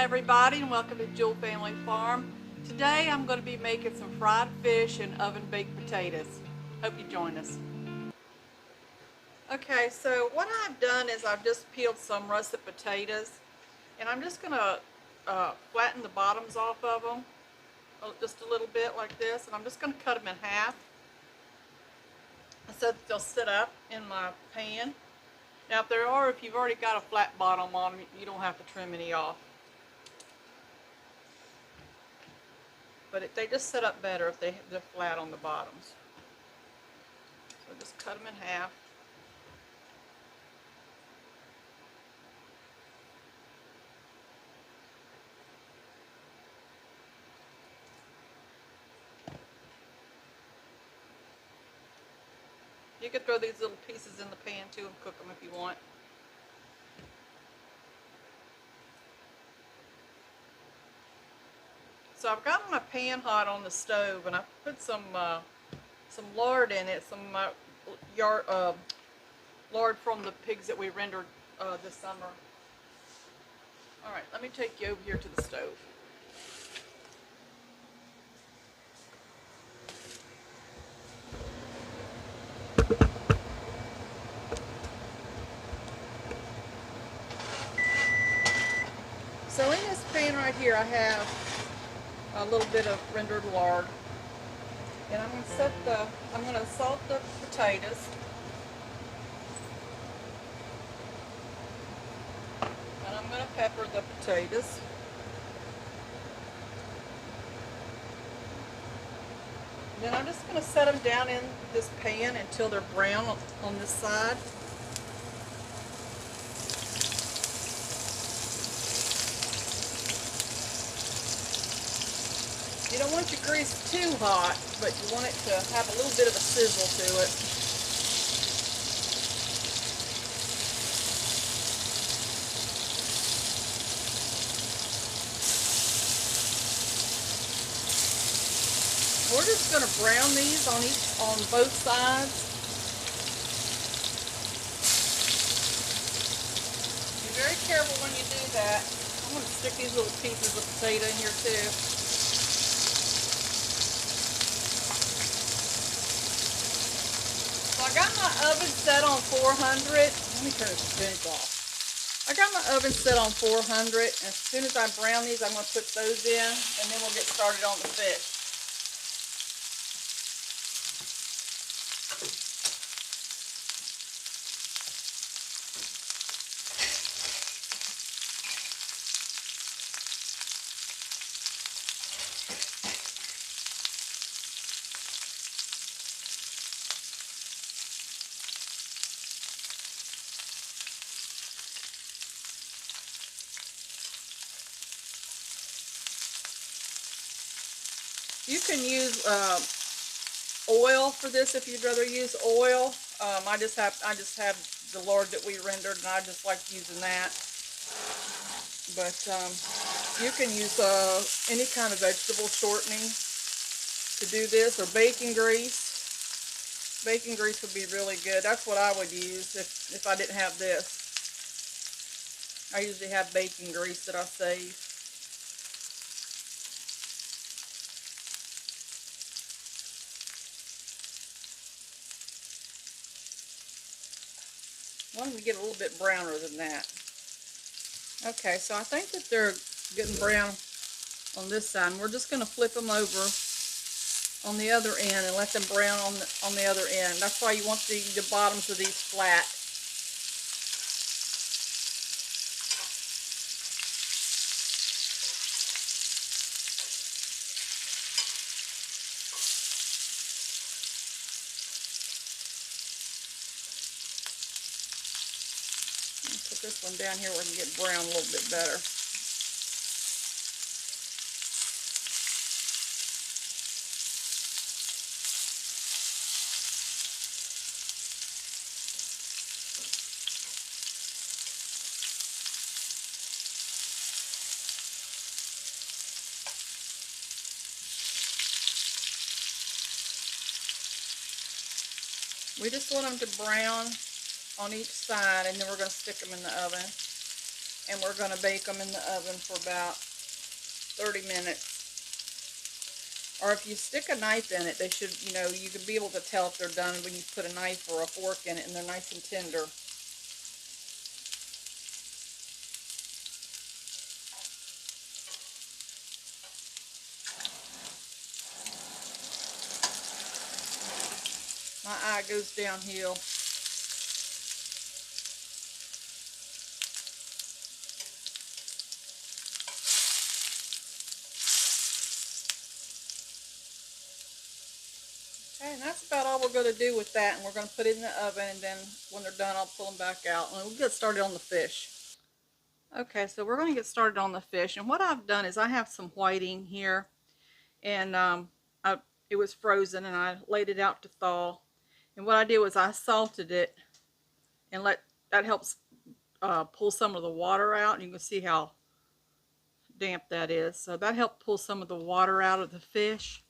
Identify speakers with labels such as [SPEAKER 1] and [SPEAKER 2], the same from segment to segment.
[SPEAKER 1] Hi everybody, and welcome to Jewell Family Farm. Today I'm going to be making some fried fish and oven baked potatoes. Hope you join us. Okay, so what I've done is I've just peeled some russet potatoes, and I'm just going to flatten the bottoms off of them just a little bit like this, and I'm just going to cut them in half so that they'll sit up in my pan. Now if you've already got a flat bottom on them, you don't have to trim any off. But they just set up better if they're flat on the bottoms. So just cut them in half. You could throw these little pieces in the pan too and cook them if you want. So I've got my pan hot on the stove, and I put some lard in it, some lard from the pigs that we rendered this summer. All right, let me take you over here to the stove. So in this pan right here, I have a little bit of rendered lard, and I'm going to salt the potatoes, and I'm going to pepper the potatoes. Then I'm just going to set them down in this pan until they're brown on this side. You don't want your grease too hot, but you want it to have a little bit of a sizzle to it. We're just going to brown these on both sides. Be very careful when you do that. I'm going to stick these little pieces of potato in here too. So I got my oven set on 400. Let me turn this vent off. I got my oven set on 400, and as soon as I brown these, I'm going to put those in, and then we'll get started on the fish. You can use oil for this if you'd rather use oil. I just have the lard that we rendered, and I just like using that. But you can use any kind of vegetable shortening to do this, or bacon grease. Bacon grease would be really good. That's what I would use if I didn't have this. I usually have bacon grease that I save. I want them to get a little bit browner than that. Okay, so I think that they're getting brown on this side, and we're just going to flip them over on the other end and let them brown on the other end. That's why you want the bottoms of these flat. Put this one down here where we can get brown a little bit better. We just want them to brown on each side, and then we're going to stick them in the oven. and we're going to bake them in the oven for about 30 minutes. Or if you stick a knife in it, they should, you know, you can be able to tell if they're done when you put a knife or a fork in it and they're nice and tender. My eye goes downhill. Okay, and that's about all we're going to do with that, and we're going to put it in the oven, and then when they're done, I'll pull them back out, and we'll get started on the fish. Okay, so we're going to get started on the fish, and what I've done is I have some whiting here, and it was frozen, and I laid it out to thaw, and what I did was I salted it, and that helps pull some of the water out, and you can see how damp that is, so that helped pull some of the water out of the fish.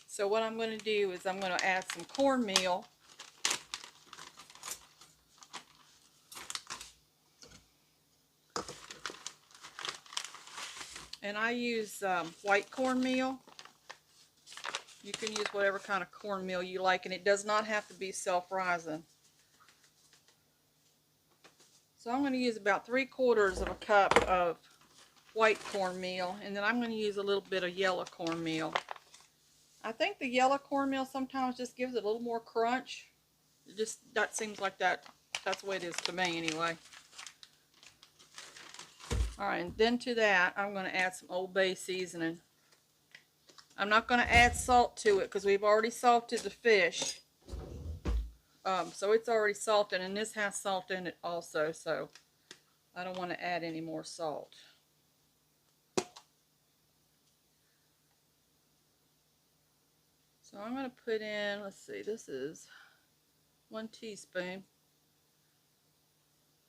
[SPEAKER 1] So what I'm going to do is I'm going to add some cornmeal. And I use white cornmeal. You can use whatever kind of cornmeal you like, and it does not have to be self-rising. So I'm going to use about 3/4 of a cup of white cornmeal, and then I'm going to use a little bit of yellow cornmeal. I think the yellow cornmeal sometimes just gives it a little more crunch. That seems like that's the way it is to me anyway. Alright, and then to that I'm going to add some Old Bay seasoning. I'm not going to add salt to it because we've already salted the fish. So it's already salted, and this has salt in it also, so I don't want to add any more salt. So I'm going to put in, let's see, this is 1 teaspoon.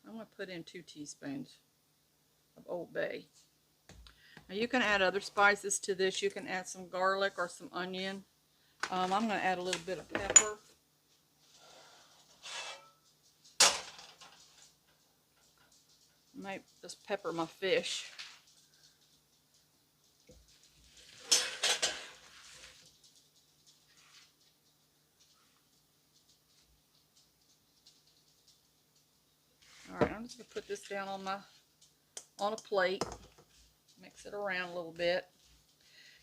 [SPEAKER 1] I'm going to put in 2 teaspoons of Old Bay. Now you can add other spices to this. You can add some garlic or some onion. I'm going to add a little bit of pepper. I might just pepper my fish. Alright, I'm just going to put this down on a plate. Mix it around a little bit.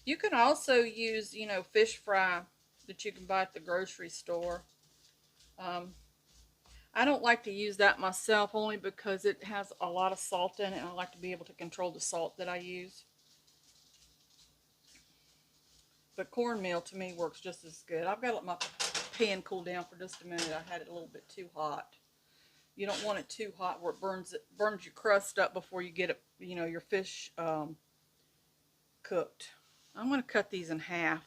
[SPEAKER 1] You can also use, you know, fish fry that you can buy at the grocery store. I don't like to use that myself only because it has a lot of salt in it, and I like to be able to control the salt that I use. But cornmeal to me works just as good. I've got to let my pan cool down for just a minute. I had it a little bit too hot. You don't want it too hot where it burns your crust up before you get it, you know, your fish cooked. I'm going to cut these in half.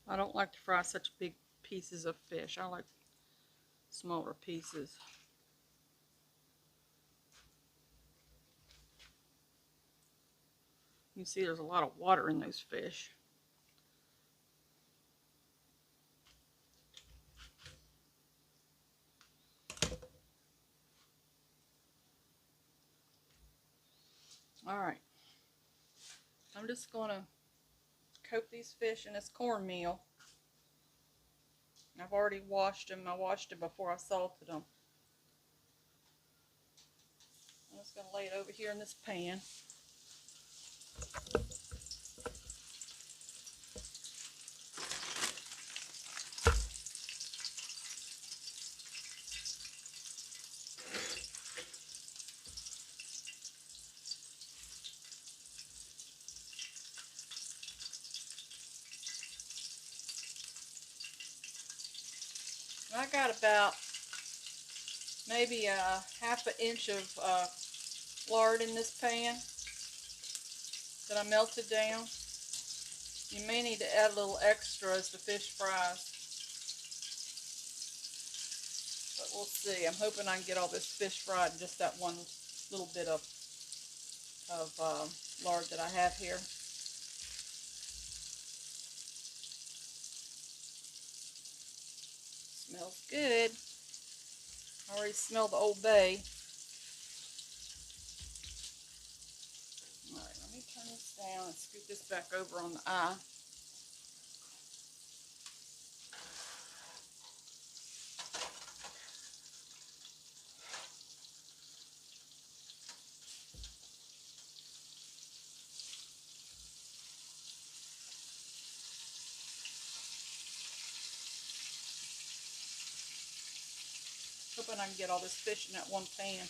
[SPEAKER 1] I don't like to fry such big pieces of fish. I like smaller pieces. You can see there's a lot of water in those fish. Alright, I'm just going to coat these fish in this cornmeal. I've already washed them. I washed them before I salted them. I'm just going to lay it over here in this pan. I got about maybe a ½ inch of lard in this pan that I melted down. You may need to add a little extra as the fish fries. But we'll see. I'm hoping I can get all this fish fried in just that one little bit of lard that I have here. Smells good. I already smell the Old Bay. Alright, let me turn this down and scoot this back over on the eye. Hoping I can get all this fish in that one pan.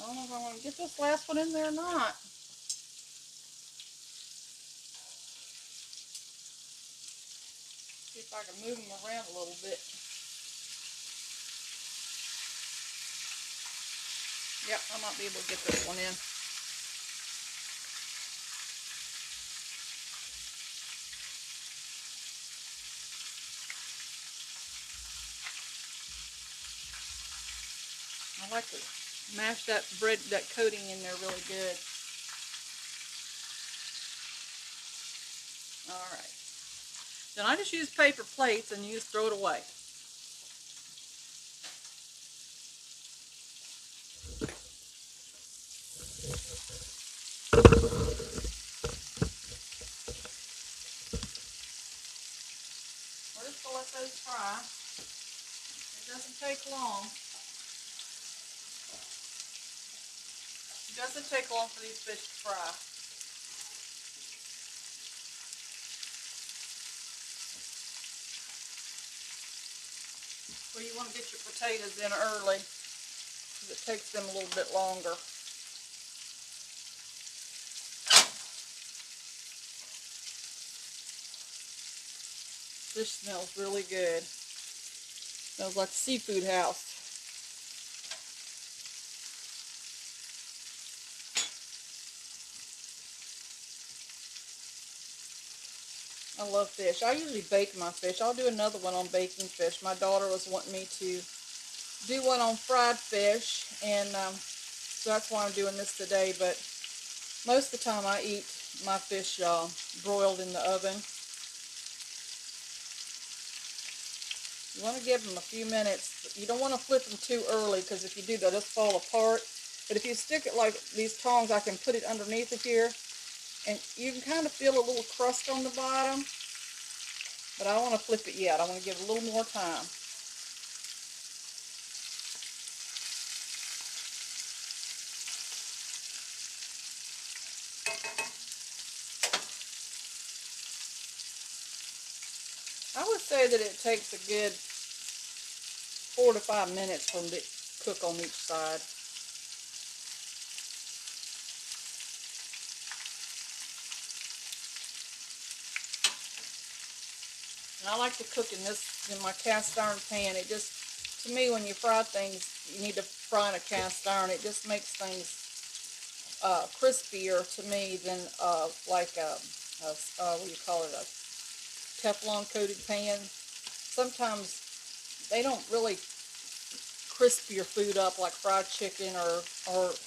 [SPEAKER 1] I don't know if I'm going to get this last one in there or not. See if I can move them around a little bit. Yep, I might be able to get this one in. I like to mash that bread, that coating in there really good. Alright. Then I just use paper plates and you just throw it away. We're just going to let those fry. It doesn't take long. It doesn't take long for these fish to fry. Well, you want to get your potatoes in early because it takes them a little bit longer. Fish smells really good. Smells like a seafood house. I love fish. I usually bake my fish. I'll do another one on baking fish. My daughter was wanting me to do one on fried fish, and so that's why I'm doing this today. But most of the time I eat my fish broiled in the oven. You want to give them a few minutes. You don't want to flip them too early because if you do, they'll just fall apart. But if you stick it like these tongs, I can put it underneath of here. And you can kind of feel a little crust on the bottom. But I don't want to flip it yet. I want to give it a little more time. I would say that it takes a good 4 to 5 minutes for them to cook on each side. And I like to cook in my cast iron pan. It just, to me, when you fry things, you need to fry in a cast iron. It just makes things crispier to me than like what do you call it, a Teflon coated pan. Sometimes they don't really crisp your food up like fried chicken or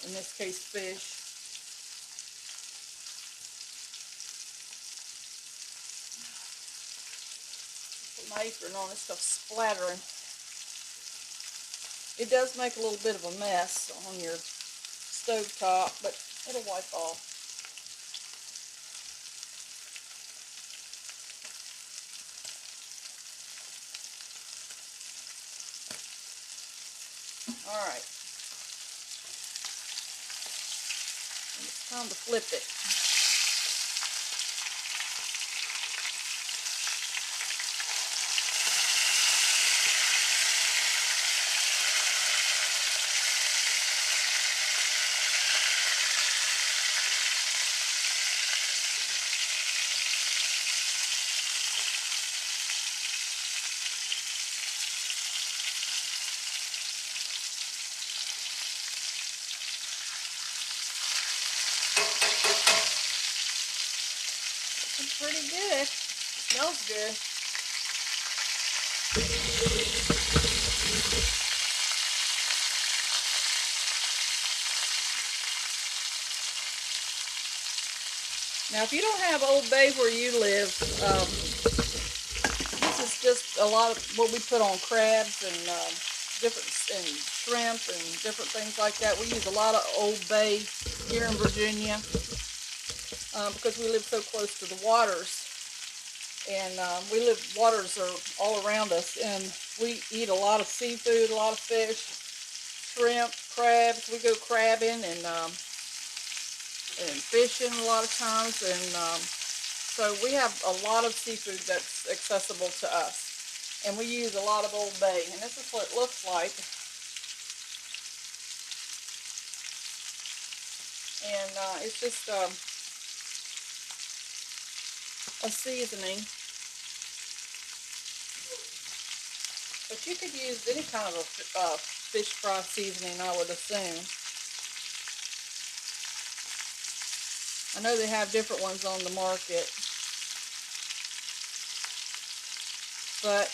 [SPEAKER 1] in this case fish. Put my apron on, this stuff's splattering. It does make a little bit of a mess on your stove top, but it'll wipe off. Alright. It's time to flip it. pretty good. Smells good. Now, if you don't have Old Bay where you live, this is just a lot of what we put on crabs and and shrimp and different things like that. We use a lot of Old Bay here in Virginia because we live so close to the waters, and waters are all around us, and we eat a lot of seafood, a lot of fish, shrimp, crabs. We go crabbing and fishing a lot of times, and so we have a lot of seafood that's accessible to us, and we use a lot of Old Bay, and this is what it looks like. And it's just a seasoning, but you could use any kind of a fish fry seasoning, I would assume. I know they have different ones on the market, but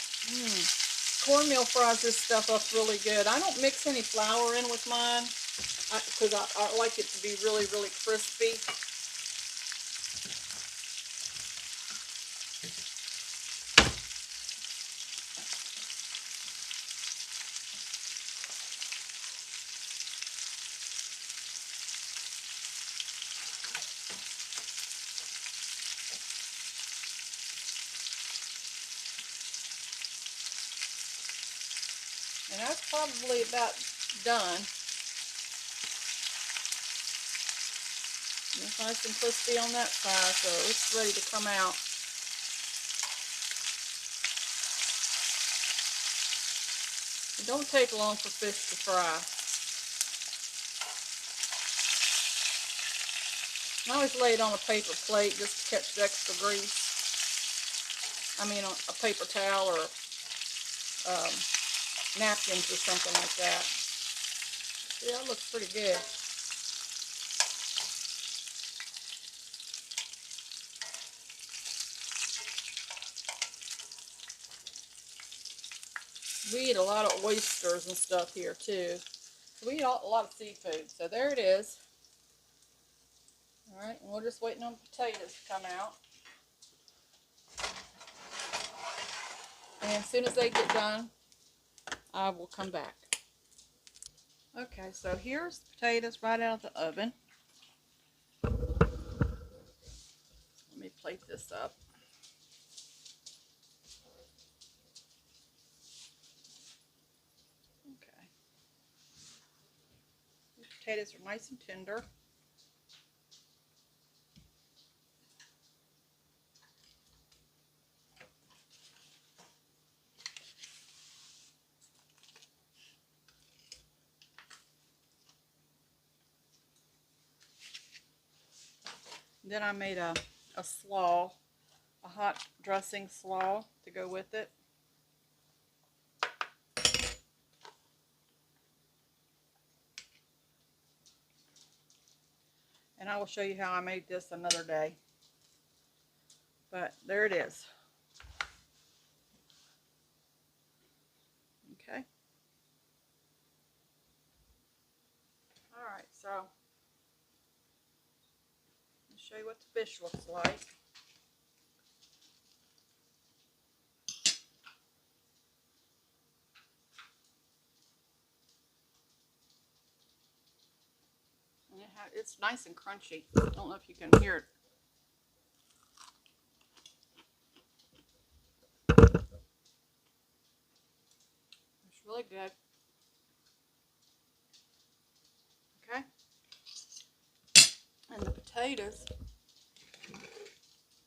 [SPEAKER 1] cornmeal fries this stuff up really good. I don't mix any flour in with mine because I like it to be really, really crispy. And that's probably about done. And it's nice and crispy on that side, so it's ready to come out. It don't take long for fish to fry. I always lay it on a paper plate just to catch the extra grease. I mean, a paper towel or napkins or something like that. See, that looks pretty good. We eat a lot of oysters and stuff here too. So we eat a lot of seafood. So there it is. Alright, and we're just waiting on the potatoes to come out. And as soon as they get done, I will come back. Okay, so here's the potatoes right out of the oven. Let me plate this up. Okay. The potatoes are nice and tender. Then I made a slaw, a hot dressing slaw to go with it. And I will show you how I made this another day. But there it is. Okay. Alright, so I'll show you what the fish looks like. And it's nice and crunchy. I don't know if you can hear it. It's really good. Okay. And the potatoes,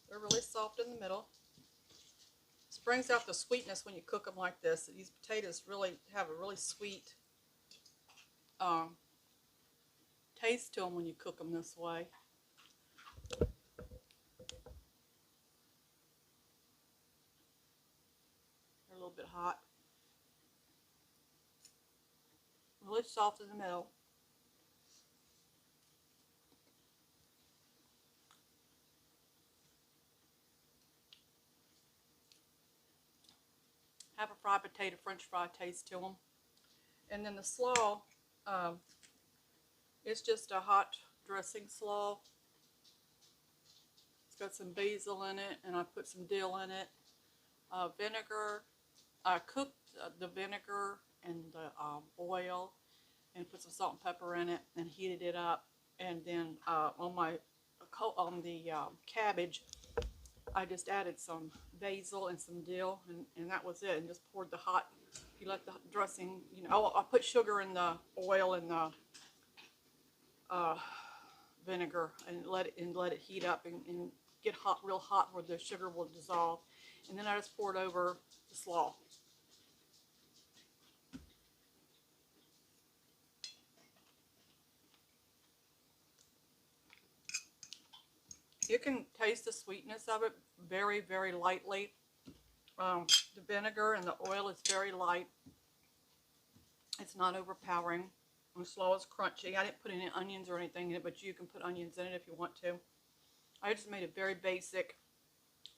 [SPEAKER 1] they're really soft in the middle. This brings out the sweetness when you cook them like this. These potatoes really have a really sweet taste to them when you cook them this way. They're a little bit hot. Really soft in the middle. have a fried potato, French fry taste to them. And then the slaw, it's just a hot dressing slaw. It's got some basil in it, and I put some dill in it. Vinegar. I cooked the vinegar and the oil, and put some salt and pepper in it, and heated it up. And then on the cabbage, I just added some basil and some dill, and that was it. And just poured the hot. You let the dressing, you know. Oh, I put sugar in the oil and the vinegar, and let it heat up and get hot, real hot, where the sugar will dissolve. And then I just poured over the slaw. You can taste the sweetness of it very, very lightly. The vinegar and the oil is very light. It's not overpowering. The slaw is crunchy. I didn't put any onions or anything in it, but you can put onions in it if you want to. I just made a very basic,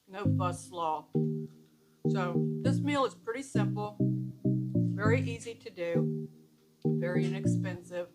[SPEAKER 1] no fuss slaw. So this meal is pretty simple, very easy to do, very inexpensive.